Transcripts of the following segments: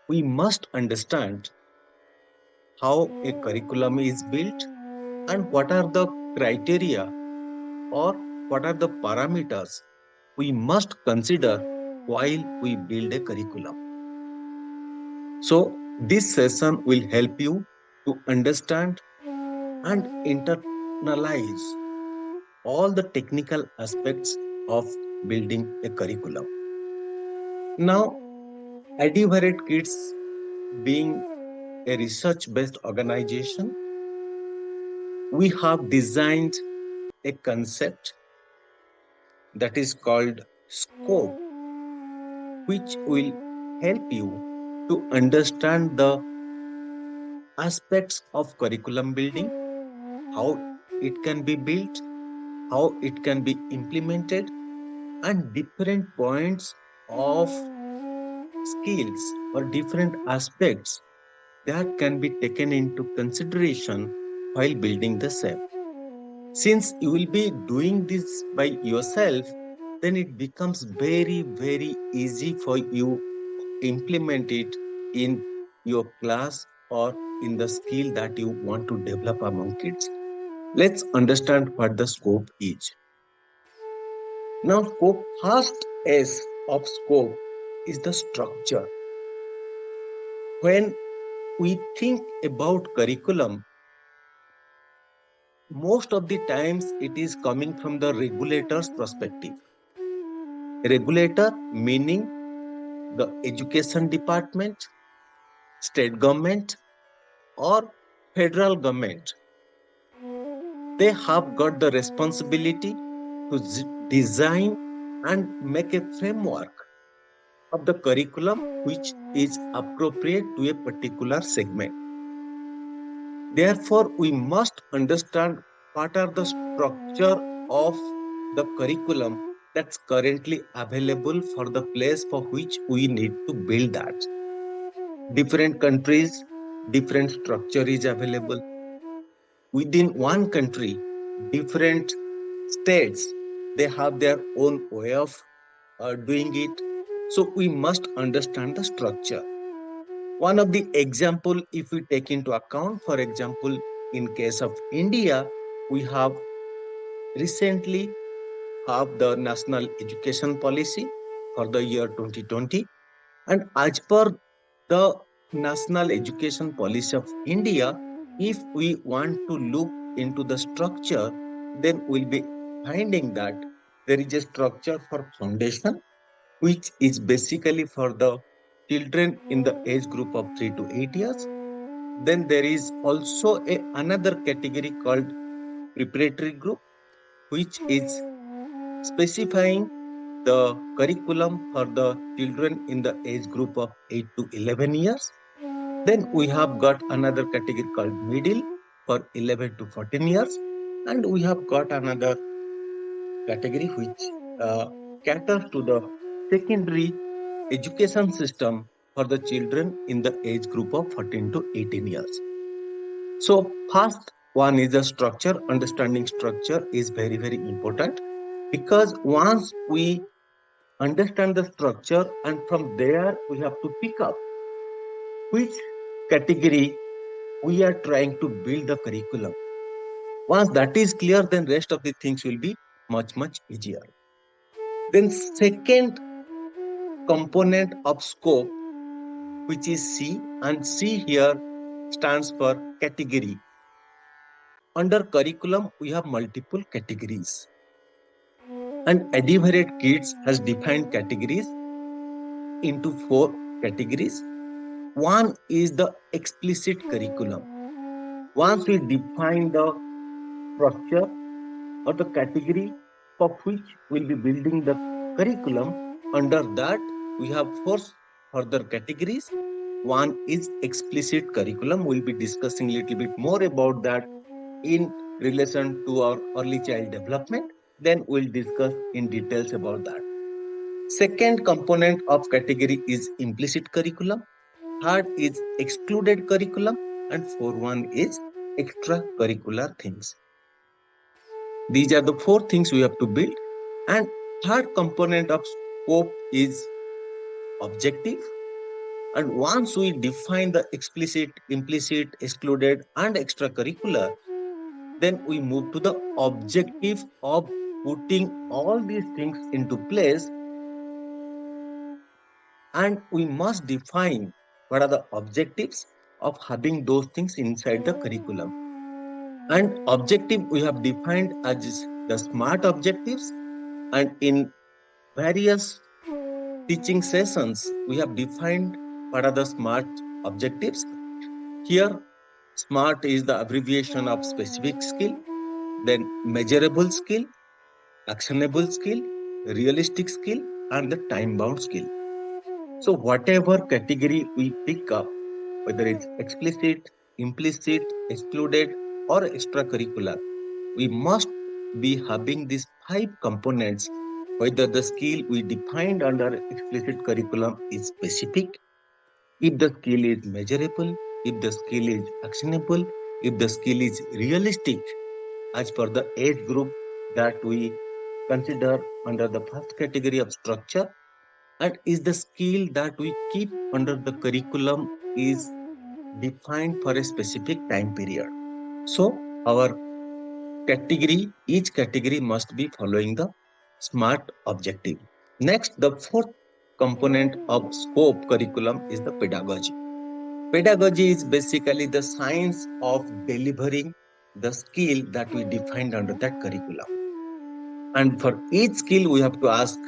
we must understand how a curriculum is built and what are the criteria or what are the parameters we must consider while we build a curriculum. So, this session will help you to understand and internalize all the technical aspects of building a curriculum. Now, Adiuvaret Kids, being a research based organization, we have designed a concept that is called scope, which will help you to understand the aspects of curriculum building, how it can be built, how it can be implemented, and different points of skills or different aspects that can be taken into consideration while building the same. Since you will be doing this by yourself, then it becomes very, very easy for you to implement it in your class or in the skill that you want to develop among kids. Let's understand what the scope is. Now, scope, first S of scope is the structure. When we think about curriculum, most of the times it is coming from the regulator's perspective. Regulator meaning the education department, state government, or federal government. They have got the responsibility to design and make a framework of the curriculum which is appropriate to a particular segment. Therefore, we must understand what are the structure of the curriculum that's currently available for the place for which we need to build that. Different countries, different structure is available. Within one country, different states, they have their own way of doing it. So we must understand the structure. One of the example, if we take into account, for example, in case of India, we have recently have the national education policy for the year 2020. And as per the national education policy of India, if we want to look into the structure, then we'll be finding that there is a structure for foundation, which is basically for the children in the age group of 3 to 8 years. Then there is also another category called preparatory group, which is specifying the curriculum for the children in the age group of 8 to 11 years. Then we have got another category called middle for 11 to 14 years. And we have got another category which caters to the secondary education system for the children in the age group of 14 to 18 years. So first one is the structure. Understanding structure is very, very important, because once we understand the structure, and from there we have to pick up which category we are trying to build the curriculum. Once that is clear, then rest of the things will be much, much easier. Then second component of scope, which is C, and C here stands for category. Under curriculum, we have multiple categories. And Adiuvaret Kids has defined categories into 4 categories. One is the explicit curriculum. Once we define the structure or the category for which we'll be building the curriculum, under that we have 4 further categories. One is explicit curriculum. We'll be discussing a little bit more about that in relation to our early child development. Then we'll discuss in details about that. Second component of category is implicit curriculum. Third is excluded curriculum. And fourth one is extracurricular things. These are the 4 things we have to build. And third component of scope is objective. And once we define the explicit, implicit, excluded, and extracurricular, then we move to the objective of putting all these things into place, and we must define what are the objectives of having those things inside the curriculum. And objective we have defined as the SMART objectives, and in various teaching sessions we have defined what are the SMART objectives. Here, SMART is the abbreviation of specific skill, then measurable skill, actionable skill, realistic skill, and the time bound skill. So, whatever category we pick up, whether it's explicit, implicit, excluded, or extracurricular, we must be having these five components, whether the skill we defined under explicit curriculum is specific, if the skill is measurable, if the skill is actionable, if the skill is realistic as per the age group that we consider under the first category of structure, and is the skill that we keep under the curriculum is defined for a specific time period. So our category, each category must be following the SMART objective. Next, the fourth component of scope curriculum is the pedagogy. Pedagogy is basically the science of delivering the skill that we defined under that curriculum. And for each skill, we have to ask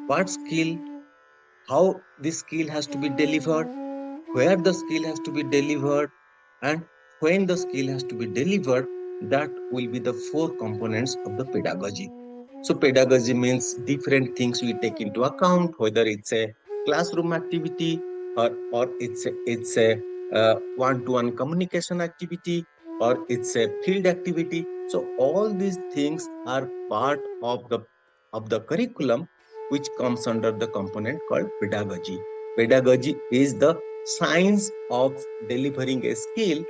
what skill, how this skill has to be delivered, where the skill has to be delivered, and when the skill has to be delivered. That will be the four components of the pedagogy. So pedagogy means different things we take into account, whether it's a classroom activity, or it's a one-to-one communication activity, or it's a field activity. So all these things are part of the curriculum, which comes under the component called pedagogy. Pedagogy is the science of delivering a skill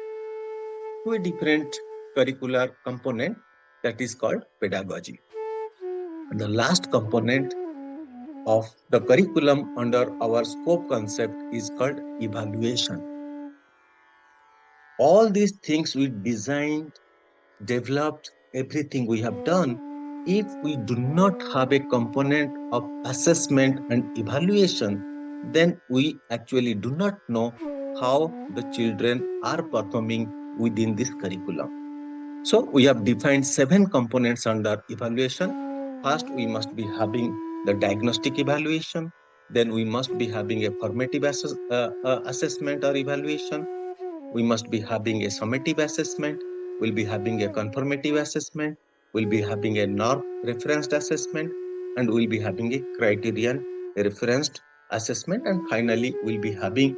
to a different curricular component, that is called pedagogy. And the last component of the curriculum under our scope concept is called evaluation. All these things we designed, developed, everything we have done, if we do not have a component of assessment and evaluation, then we actually do not know how the children are performing within this curriculum. So we have defined 7 components under evaluation. First, we must be having the diagnostic evaluation. Then we must be having a formative assessment or evaluation. We must be having a summative assessment. We'll be having a confirmative assessment. We'll be having a norm referenced assessment, and we'll be having a criterion referenced assessment. And finally, we'll be having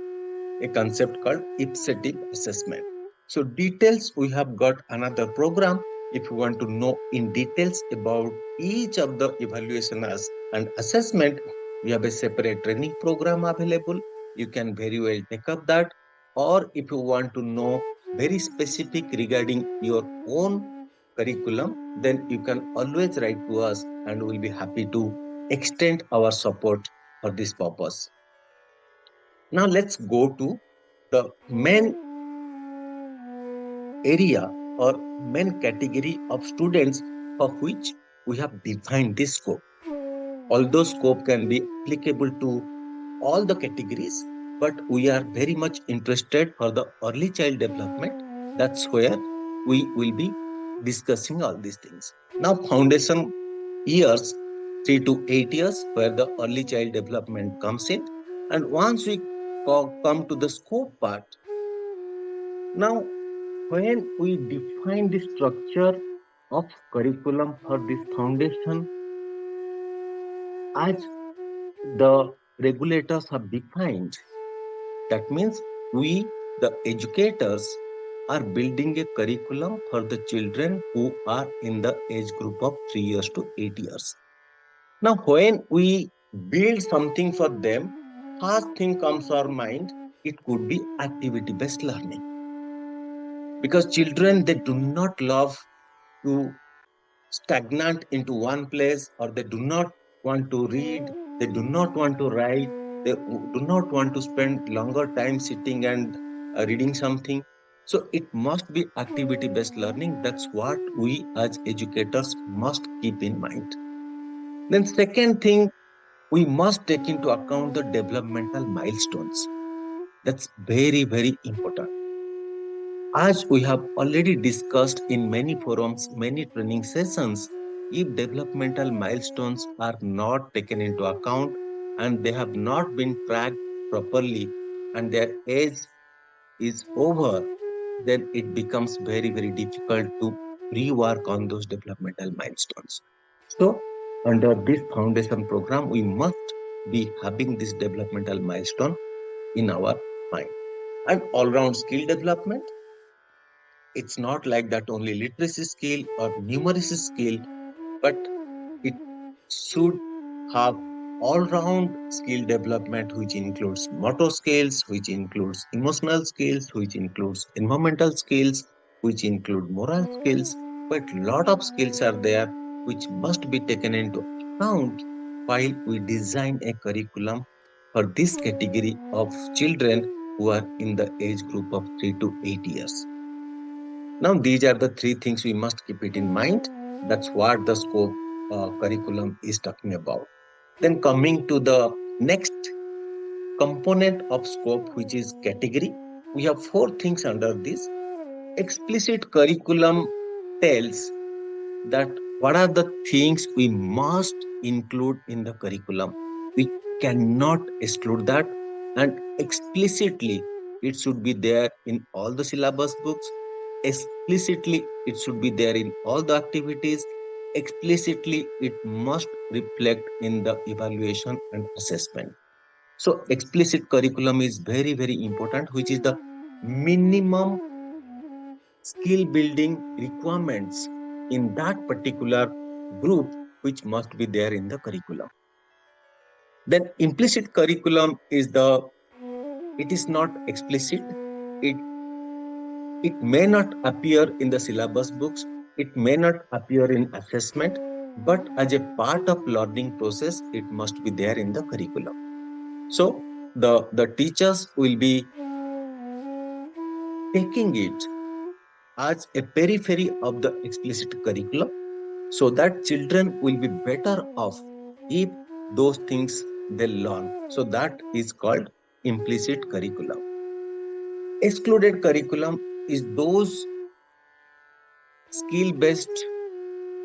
a concept called ipsative assessment. So details, we have got another program. If you want to know in details about each of the evaluation and assessment, we have a separate training program available. You can very well take up that. Or if you want to know very specific regarding your own curriculum, then you can always write to us and we'll be happy to extend our support for this purpose. Now let's go to the main area or main category of students for which we have defined this scope. Although scope can be applicable to all the categories, but we are very much interested for the early child development. That's where we will be discussing all these things. Now, foundation years, 3 to 8 years, where the early child development comes in. And once we come to the scope part, now when we define the structure of curriculum for this foundation, as the regulators have defined, that means we, the educators, are building a curriculum for the children who are in the age group of 3 years to 8 years. Now, when we build something for them, first thing comes to our mind, it could be activity-based learning. Because children, they do not love to stagnant into one place, or they do not want to read, they do not want to write, do not want to spend longer time sitting and reading something. So it must be activity based learning. That's what we as educators must keep in mind. Then second thing, we must take into account the developmental milestones. That's very, very important. As we have already discussed in many forums, many training sessions, if developmental milestones are not taken into account and they have not been tracked properly and their age is over, then it becomes very, very difficult to rework on those developmental milestones. So, under this foundation program, we must be having this developmental milestone in our mind. And all round skill development, it's not like that only literacy skill or numeracy skill, but it should have all-round skill development, which includes motor skills, which includes emotional skills, which includes environmental skills, which include moral skills. But lot of skills are there which must be taken into account while we design a curriculum for this category of children who are in the age group of 3 to 8 years. Now, these are the three things we must keep it in mind. That's what the scope curriculum is talking about. Then coming to the next component of scope, which is category, we have four things under this. Explicit curriculum tells that what are the things we must include in the curriculum. We cannot exclude that. And explicitly, it should be there in all the syllabus books. Explicitly, it should be there in all the activities. Explicitly, it must reflect in the evaluation and assessment. So, explicit curriculum is very, very important, which is the minimum skill building requirements in that particular group, which must be there in the curriculum. Then implicit curriculum is it is not explicit. It, it may not appear in the syllabus books. It may not appear in assessment, but as a part of learning process, it must be there in the curriculum. So the teachers will be taking it as a periphery of the explicit curriculum so that children will be better off if those things they learn. So that is called implicit curriculum. Excluded curriculum is those skill-based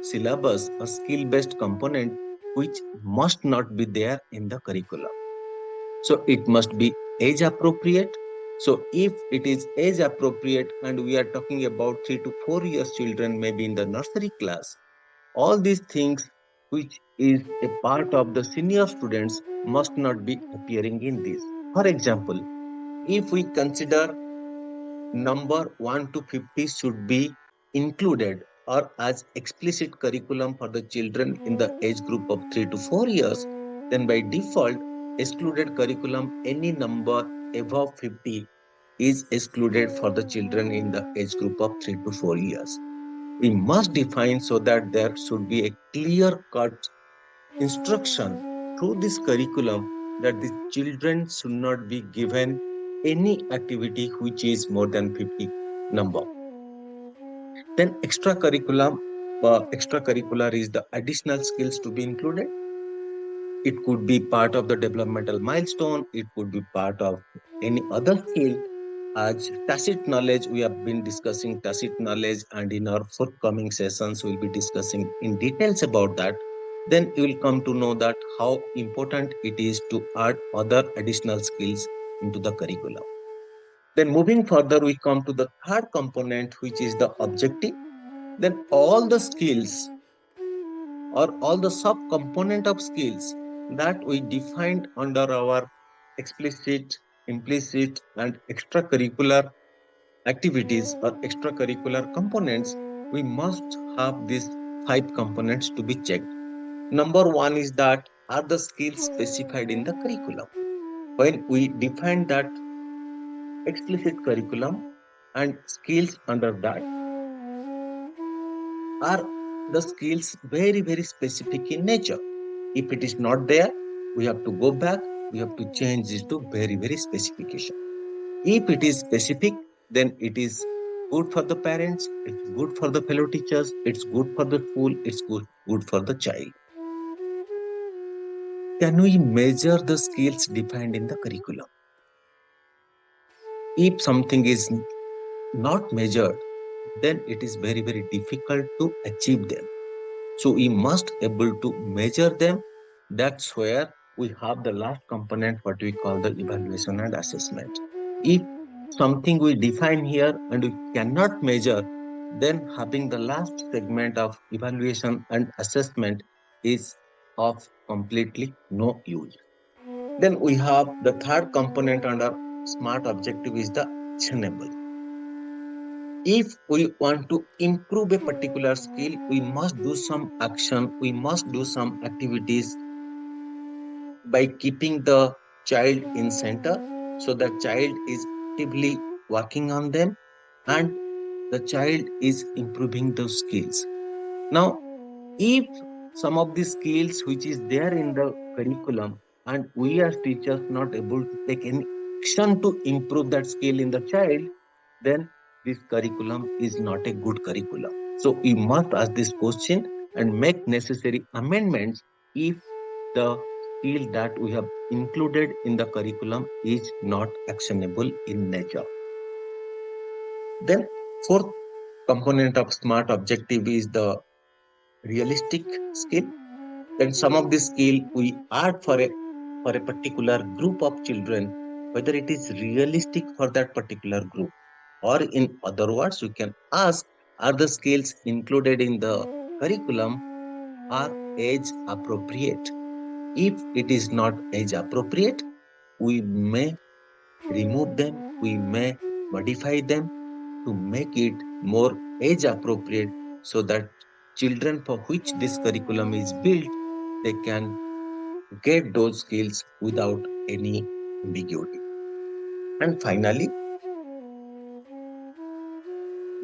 syllabus or skill-based component which must not be there in the curriculum. So it must be age appropriate. So if it is age appropriate and we are talking about 3 to 4 years children, maybe in the nursery class, all these things which is a part of the senior students must not be appearing in this. For example, if we consider number 1 to 50 should be included or as explicit curriculum for the children in the age group of 3 to 4 years, then by default, excluded curriculum, any number above 50 is excluded for the children in the age group of 3 to 4 years. We must define so that there should be a clear cut instruction through this curriculum that the children should not be given any activity which is more than 50 number. Then extracurricular is the additional skills to be included. It could be part of the developmental milestone. It could be part of any other skill. As tacit knowledge, we have been discussing tacit knowledge, and in our forthcoming sessions, we'll be discussing in details about that. Then you will come to know that how important it is to add other additional skills into the curriculum. Then moving further, we come to the third component, which is the objective. Then all the skills or all the sub-component of skills that we defined under our explicit, implicit, and extracurricular activities or extracurricular components, we must have these five components to be checked. Number one is that are the skills specified in the curriculum? When we define that explicit curriculum and skills under that, are the skills very, very specific in nature? If it is not there, we have to go back we have to change it to very, very specification. If it is specific, then it is good for the parents, it's good for the fellow teachers, it's good for the school, it's good for the child. Can we measure the skills defined in the curriculum? If something is not measured, then it is very, very difficult to achieve them. So we must able to measure them. That's where we have the last component, what we call the evaluation and assessment. If something we define here and we cannot measure, then having the last segment of evaluation and assessment is of completely no use. Then we have the third component under smart objective is the actionable. If we want to improve a particular skill, we must do some action, we must do some activities by keeping the child in center. So the child is actively working on them and the child is improving those skills. Now, if some of the skills which is there in the curriculum and we as teachers not able to take any action to improve that skill in the child, then this curriculum is not a good curriculum. So we must ask this question and make necessary amendments if the skill that we have included in the curriculum is not actionable in nature. Then fourth component of smart objective is the realistic skill. Then some of the skill we add for a particular group of children, whether it is realistic for that particular group, or in other words, we can ask, are the skills included in the curriculum are age appropriate? If it is not age appropriate, we may remove them, we may modify them to make it more age appropriate so that children for which this curriculum is built, they can get those skills without any ambiguity. And finally,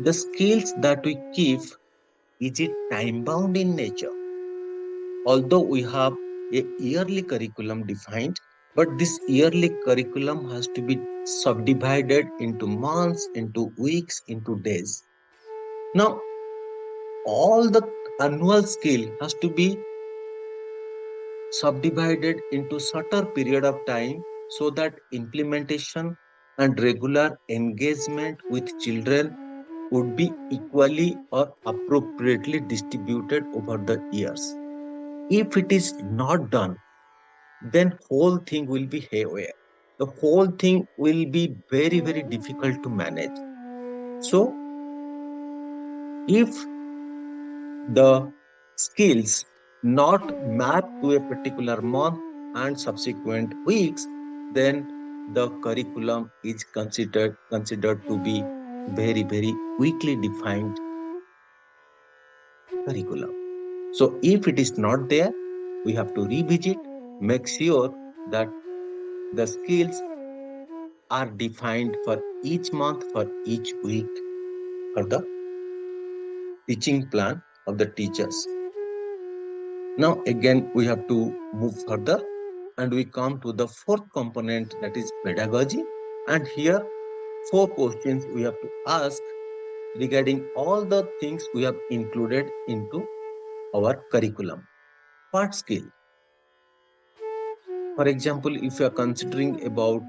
the skills that we keep, is it time bound in nature? Although we have a yearly curriculum defined, but this yearly curriculum has to be subdivided into months, into weeks, into days. Now, all the annual skill has to be subdivided into shorter period of time so that implementation and regular engagement with children would be equally or appropriately distributed over the years. If it is not done, then whole thing will be haywire. The whole thing will be very, very difficult to manage. So if the skills not mapped to a particular month and subsequent weeks, then the curriculum is considered to be very, very weakly defined curriculum. So if it is not there, we have to revisit, make sure that the skills are defined for each month, for each week, for the teaching plan of the teachers. Now, again, we have to move further and we come to the fourth component, that is pedagogy. And here, four questions we have to ask regarding all the things we have included into our curriculum. Part skill. For example, if you are considering about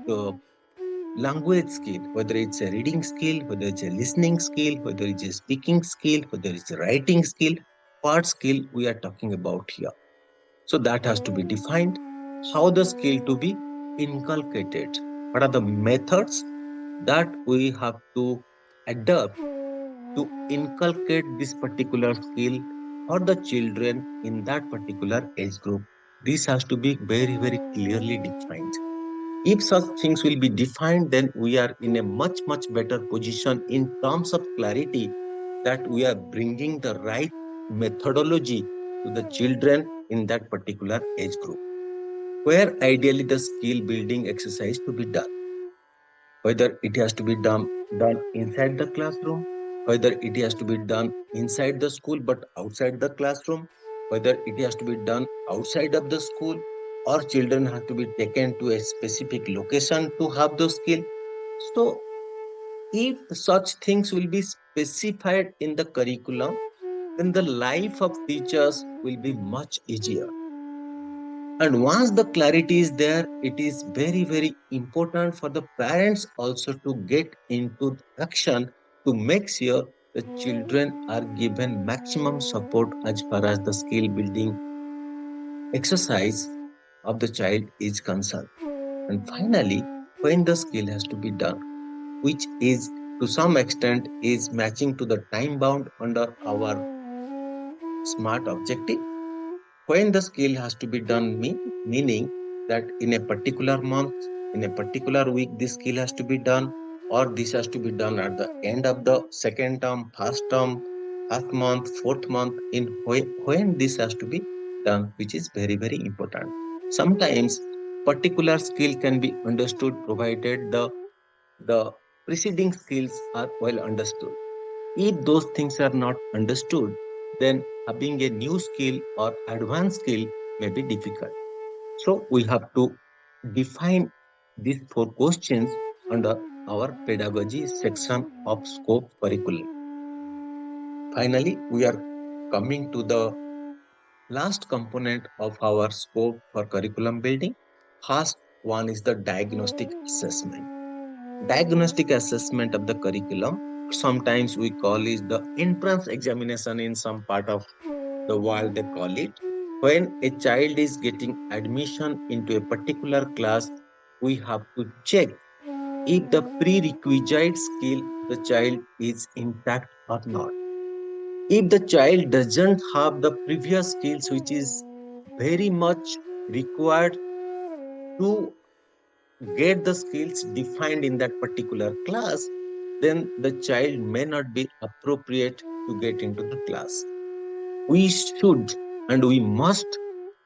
language skill, whether it's a reading skill, whether it's a listening skill, whether it's a speaking skill, whether it's a writing skill, part skill we are talking about here. So that has to be defined. How the skill to be inculcated? What are the methods that we have to adopt to inculcate this particular skill for the children in that particular age group? This has to be very, very clearly defined. If such things will be defined, then we are in a much, much better position in terms of clarity that we are bringing the right methodology to the children in that particular age group, where ideally the skill building exercise to be done, whether it has to be done inside the classroom, whether it has to be done inside the school but outside the classroom, whether it has to be done outside of the school, or children have to be taken to a specific location to have those skills. So if such things will be specified in the curriculum, then the life of teachers will be much easier. And once the clarity is there, it is very, very important for the parents also to get into action to make sure the children are given maximum support as far as the skill building exercise of the child is concerned. And finally, when the skill has to be done, which is to some extent is matching to the time bound under our smart objective, when the skill has to be done, meaning that in a particular month, in a particular week, this skill has to be done, or this has to be done at the end of the second term, first term, half month, fourth month, in when this has to be done, which is very, very important. Sometimes particular skill can be understood provided the preceding skills are well understood. If those things are not understood, then having a new skill or advanced skill may be difficult. So we have to define these four questions under our pedagogy section of scope curriculum. Finally, we are coming to the last component of our scope for curriculum building. First one is the diagnostic assessment. Diagnostic assessment of the curriculum, sometimes we call it the entrance examination. In some part of the world they call it, when a child is getting admission into a particular class, we have to check if the prerequisite skill of the child is intact or not. If the child doesn't have the previous skills which is very much required to get the skills defined in that particular class, then the child may not be appropriate to get into the class. We should and we must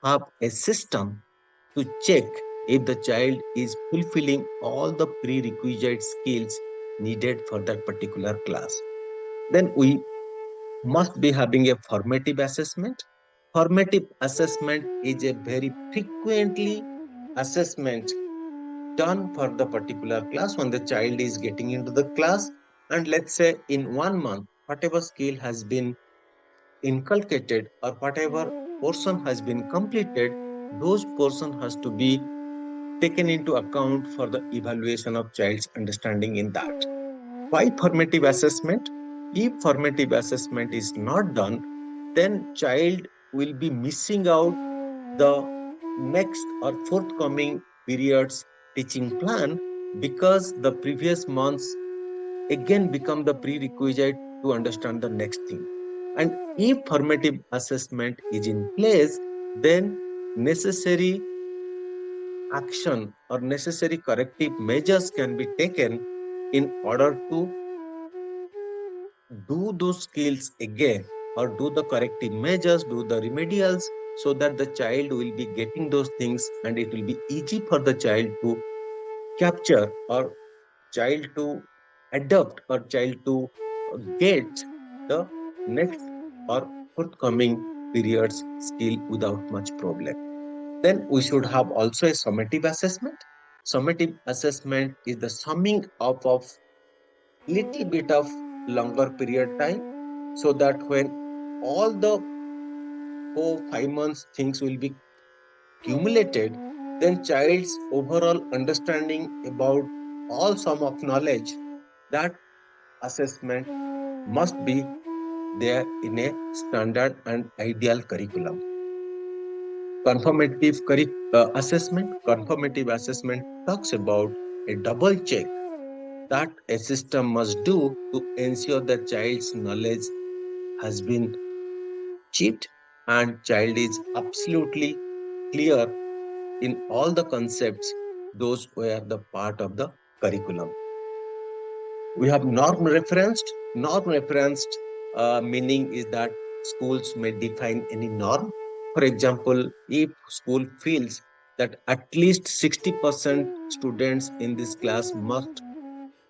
have a system to check if the child is fulfilling all the prerequisite skills needed for that particular class. Then we must be having a formative assessment. Formative assessment is a very frequently assessment done for the particular class when the child is getting into the class. And let's say in 1 month, whatever skill has been inculcated or whatever portion has been completed, those portion has to be taken into account for the evaluation of child's understanding in that. Why formative assessment? If formative assessment is not done, then child will be missing out the next or forthcoming period's teaching plan because the previous months again become the prerequisite to understand the next thing. And if formative assessment is in place, then necessary action or necessary corrective measures can be taken in order to do those skills again or do the corrective measures, do the remedials, so that the child will be getting those things and it will be easy for the child to capture or child to adopt or child to get the next or forthcoming period's skill without much problem. Then we should have also a summative assessment. Summative assessment is the summing up of little bit of longer period time so that when all the 4 5 months things will be cumulated, then child's overall understanding about all sum of knowledge, that assessment must be there in a standard and ideal curriculum. Conformative assessment talks about a double check that a system must do to ensure that child's knowledge has been achieved and child is absolutely clear in all the concepts those were the part of the curriculum. We have norm referenced. Norm referenced meaning is that schools may define any norm. For example, if school feels that at least 60% students in this class must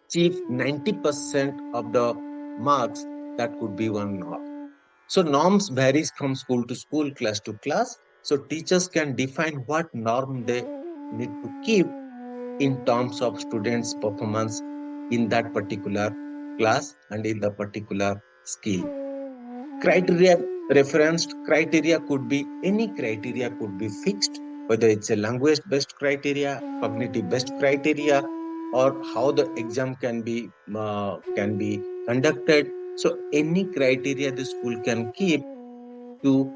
achieve 90% of the marks, that could be one norm. So norms varies from school to school, class to class. So teachers can define what norm they need to keep in terms of students' performance in that particular class and in the particular skill. Criteria referenced criteria could be any criteria could be fixed, whether it's a language based criteria, cognitive based criteria, or how the exam can be conducted. So any criteria the school can keep to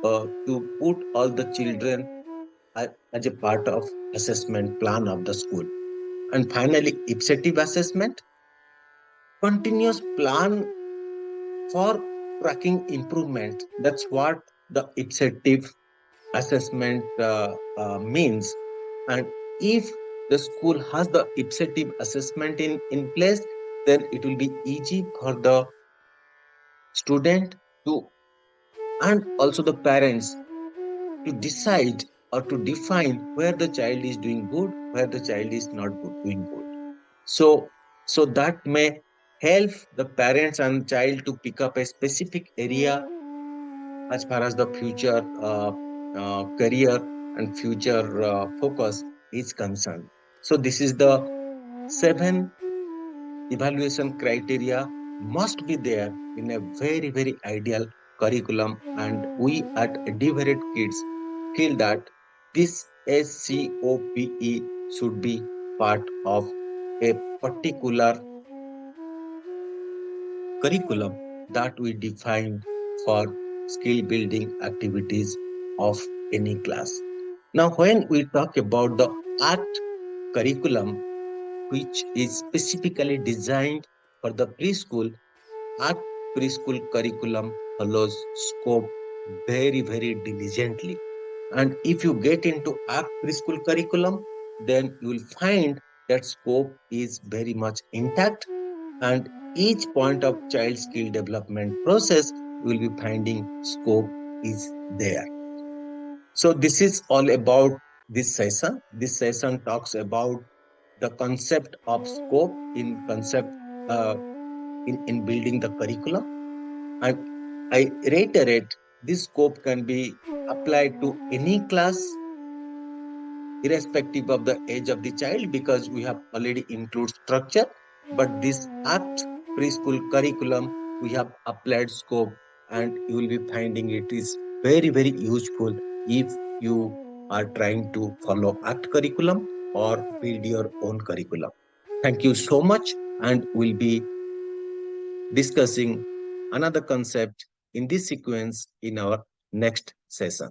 put all the children as a part of assessment plan of the school. And finally, ipsative assessment, continuous plan for tracking improvement. That's what the ipsative assessment means. And if the school has the ipsative assessment in place, then it will be easy for the student to and also the parents to decide or to define where the child is doing good, where the child is not doing good. So, so that may help the parents and child to pick up a specific area as far as the future career and future focus is concerned. So this is the 7 evaluation criteria must be there in a very, very ideal curriculum. And we at Adiuvaret Kids feel that this SCOPE should be part of a particular curriculum that we define for skill building activities of any class. Now, when we talk about the art curriculum, which is specifically designed for the preschool, art preschool curriculum follows scope very, very diligently. And if you get into art preschool curriculum, then you will find that scope is very much intact, and each point of child skill development process you will be finding scope is there. So this is all about this session. This session talks about the concept of scope uh, in building the curriculum. And I reiterate, this scope can be applied to any class irrespective of the age of the child, because we have already included structure. But this apt preschool curriculum, we have applied scope, and you will be finding it is very, very useful if you are trying to follow act curriculum or build your own curriculum. Thank you so much, and we'll be discussing another concept in this sequence in our next session.